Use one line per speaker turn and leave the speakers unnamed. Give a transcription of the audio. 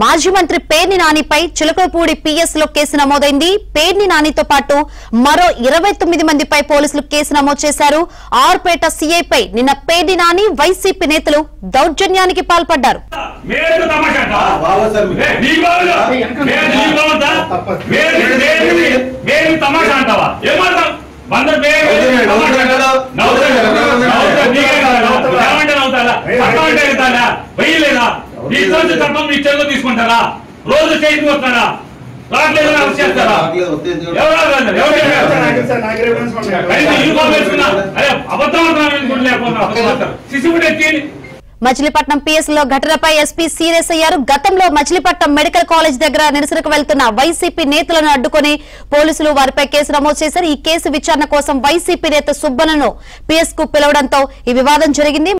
మాజీ మంత్రి పేర్ని నానిపై చిలకలపూడి పిఎస్ లో కేసు నమోదైంది. పేర్ని నానితో పాటు మరో 29 మందిపై పోలీసులు కేసు నమోదు చేశారు. ఆర్పేట సీఐపై నిన్న పేర్ని నాని వైసీపీ నేతలు దౌర్జన్యానికి పాల్పడ్డారు.
తీసుకుంటారా రోజు చేయించి వస్తారా
మచిలీపట్నం పిఎస్ లో ఘటనపై ఎస్పీ సీరియస్ అయ్యారు. గతంలో మచిలీపట్నం మెడికల్ కాలేజ్ దగ్గర నిరసనకు వెళ్తున్న వైసీపీ నేతలను అడ్డుకుని పోలీసులు వారిపై కేసు నమోదు చేశారు. ఈ కేసు విచారణ కోసం వైసీపీ నేత సుబ్బన్నను పిఎస్ కు పిలవడంతో ఈ వివాదం జరిగింది.